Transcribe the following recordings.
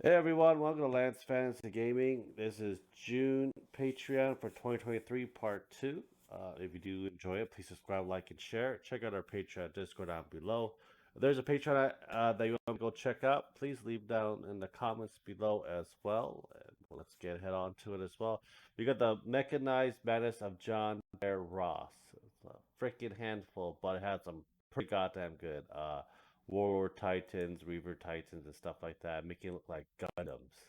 Hey everyone, welcome to Lance Fantasy Gaming. This is June Patreon for 2023 Part 2. If you do enjoy it, please subscribe, like, and share. Check out our Patreon Discord down below. If there's a Patreon that you want to go check out, please leave down in the comments below as well. And let's head on to it as well. We got the Mechanized Madness of John Bear Ross. It's a freaking handful, but it had some pretty goddamn good. Warlord Titans, Reaver Titans, and stuff like that, making it look like Gundams.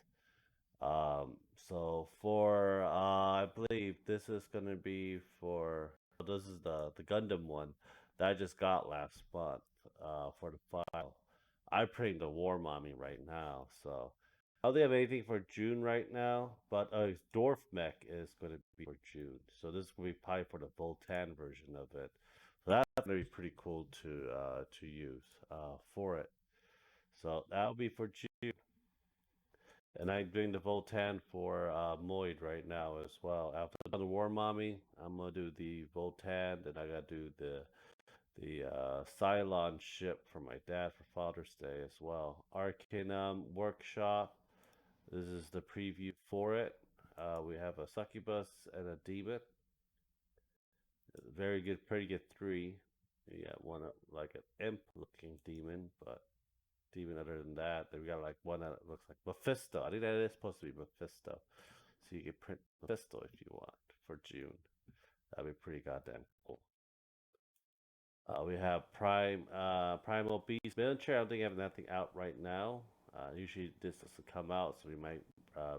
So for I believe this is gonna be for this is the Gundam one that I just got last month for the file. I'm playing the War Mommy right now, so I don't have anything for June right now, but Dwarf Mech is going to be for June. So this is going to be probably for the Voltan version of it. So that's going to be pretty cool to use for it. So that'll be for June. And I'm doing the Voltan for Moid right now as well. After the War Mommy, I'm gonna do the Voltan, then I gotta do the Cylon ship for my dad for Father's Day as well. Arcanum Workshop. This is the preview for it. We have a succubus and a demon. Very good, pretty good three. You got one like an imp looking demon, but demon other than that. Then we got like one that looks like Mephisto. I think that is supposed to be Mephisto. So you can print Mephisto if you want for June. That'd be pretty goddamn cool. We have Primal Beast Military. I don't think I have nothing out right now. Usually this doesn't come out, so we might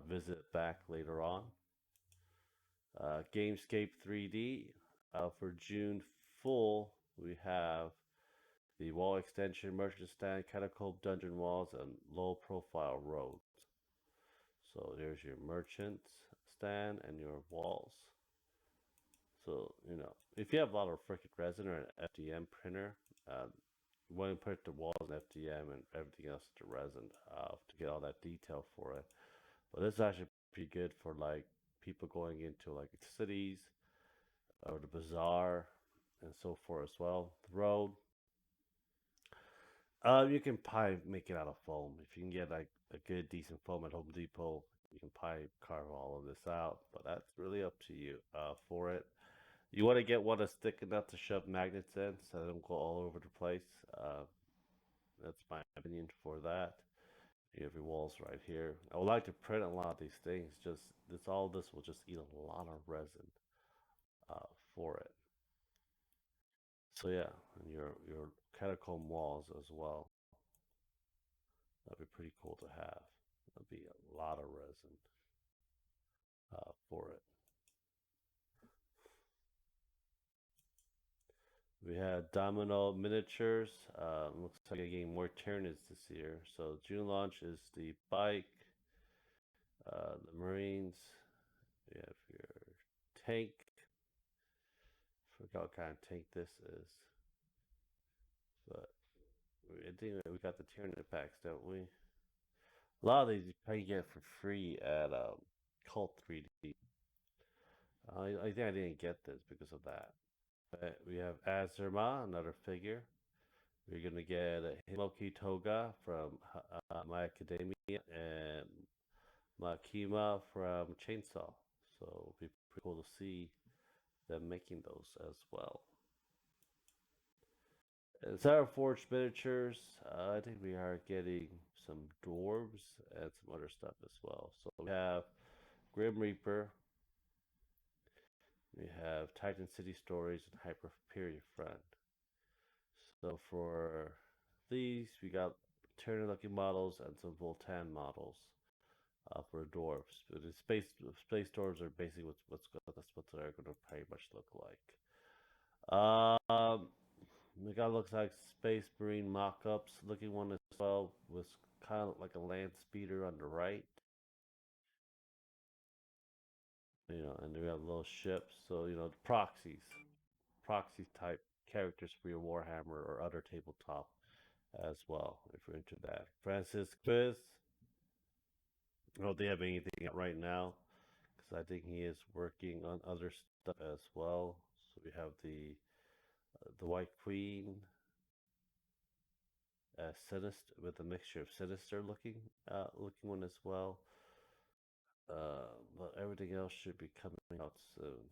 visit back later on. Gamescape 3D. For June full, we have the wall extension, merchant stand, catacomb, dungeon walls, and low profile roads. So there's your merchant stand and your walls. So, if you have a lot of freaking resin or an FDM printer, you want to put the walls in FDM and everything else to resin to get all that detail for it. But this is actually pretty good for like people going into like cities or the bazaar and so forth as well. The road, you can probably make it out of foam. If you can get like a good decent foam at Home Depot, you can probably carve all of this out. But that's really up to you for it. You want to get one that's thick enough to shove magnets in so they don't go all over the place. That's my opinion for that. You have your walls right here. I would like to print a lot of these things. Just this will just eat a lot of resin for it. So yeah, and your catacomb walls as well. That'd be pretty cool to have. That'd be a lot of resin for it. We had Domino Miniatures. Looks like I'm getting more Tyranids this year. So June launch is the bike, the Marines. We have your tank. Forgot what kind of tank this is, but I think we got the Tyranid packs, don't we? A lot of these you probably get for free at Cult 3D. I think I didn't get this because of that. But we have Azurma, another figure. We're gonna get a Himoki Toga from My Academia and Makima from Chainsaw. So it'll be pretty cool to see them making those as well. And Sour Forge miniatures. I think we are getting some dwarves and some other stuff as well. So we have Grim Reaper. We have Titan City Stories and Hyper Front. So for these, we got Turner looking models and some Voltan models for dwarves. But the space dwarves are basically that's what they're going to pretty much look like. We got looks like Space Marine mock-ups looking one as well with kind of like a land speeder on the right. And we have little ships. So the proxy type characters for your Warhammer or other tabletop as well, if you're into that. Francis Quiz. I don't think they have anything out right now because I think he is working on other stuff as well. So we have the White Queen sinister with a mixture of sinister looking one as well. But everything else should be coming out soon.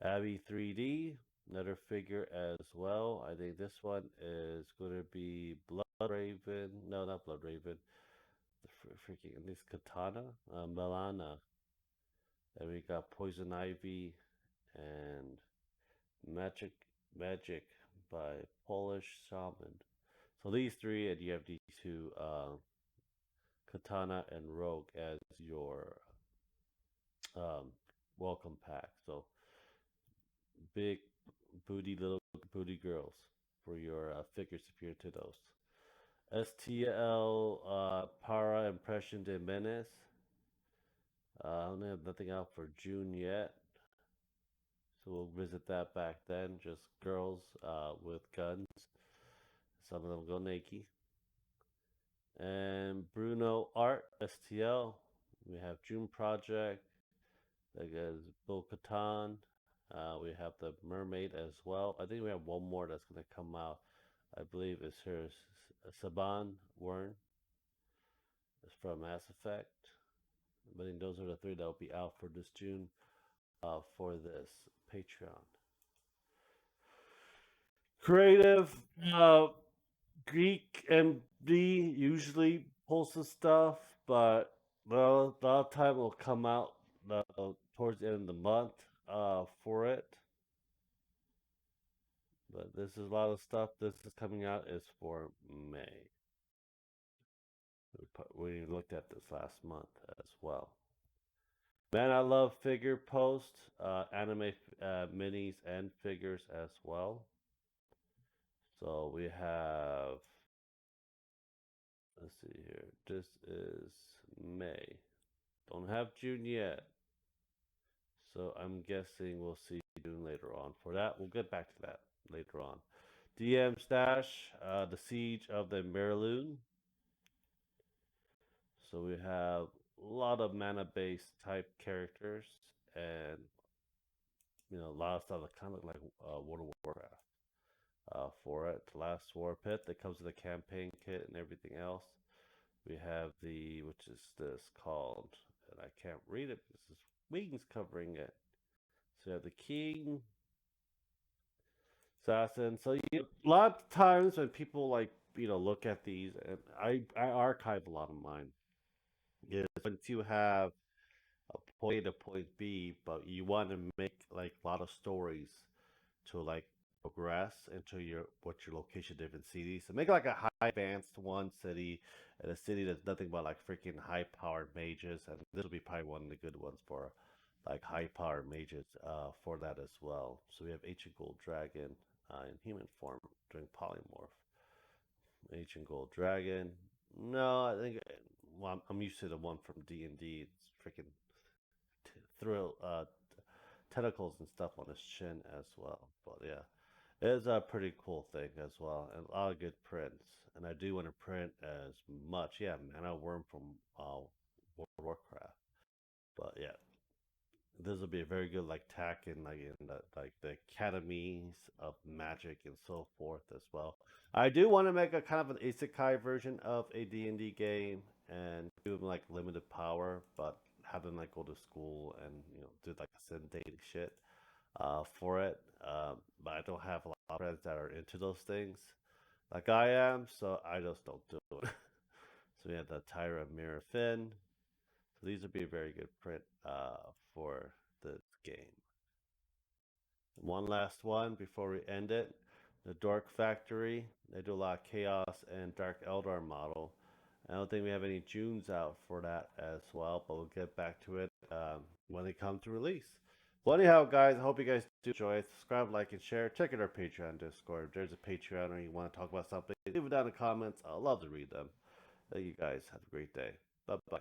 Abby 3D, another figure as well. I think this one is going to be Blood Raven. No, not Blood Raven. The freaking this Katana, Milana. And we got Poison Ivy and Magic by Polish Shaman. So these three, and you have these two, Katana and Rogue as your um, welcome pack. So big little booty girls for your figures if you're into those. STL Para Impression de Menace. I don't have nothing out for June yet. So we'll visit that back then. Just girls with guns. Some of them go naked. And Bruno Art STL. We have June Project. That is Bo Katan. We have the Mermaid as well. I think we have one more that's going to come out. I believe it's her Saban Wern. It's from Mass Effect. I think those are the three that will be out for this June for this Patreon. Creative Greek MD usually posts the stuff, but well, a lot of time will come out towards the end of the month for it. But this is a lot of stuff. This is coming out is for May. We looked at this last month as well. Man, I love figure posts, anime minis and figures as well. So we have, let's see here. This is May. Don't have June yet. So I'm guessing we'll see June later on. For that, we'll get back to that later on. DM Stash, The Siege of the Merloon. So we have a lot of mana-based type characters and a lot of stuff that kind of look like World of Warcraft for it. The Last War Pit that comes with a campaign kit and everything else. We have which is this called, and I can't read it because this wings covering it. So you have the King, Assassin. So a lot of times when people look at these, and I archive a lot of mine. Is once you have a point A to point B, but you want to make like a lot of stories to like progress into your location, different cities. So make like a high advanced one city and a city that's nothing but like freaking high powered mages, and this will be probably one of the good ones for like high powered mages for that as well. So we have Ancient Gold Dragon in human form during polymorph. Ancient Gold Dragon. No, I think well, I'm used to the one from D&D. It's freaking thrill tentacles and stuff on his chin as well. But yeah, it is a pretty cool thing as well, and a lot of good prints. And I do want to print as much. Yeah, Mana Worm from World of Warcraft. But yeah, this will be a very good like tack in the academies of magic and so forth as well. I do want to make a kind of an isekai version of a D&D game and do them like limited power, but have them like go to school and do like a sim dating shit for it. But I don't have a lot of friends that are into those things like I am, so I just don't do it. So we have the Tyra Mirror Finn. So these would be a very good print for the game. One last one before we end it. The Dork Factory. They do a lot of Chaos and Dark Eldar model. I don't think we have any Junes out for that as well, but we'll get back to it when they come to release. Well, anyhow, guys, I hope you guys do enjoy it. Subscribe, like, and share. Check out our Patreon Discord. If there's a Patreon or you want to talk about something, leave it down in the comments. I'll love to read them. Thank you guys. Have a great day. Bye-bye.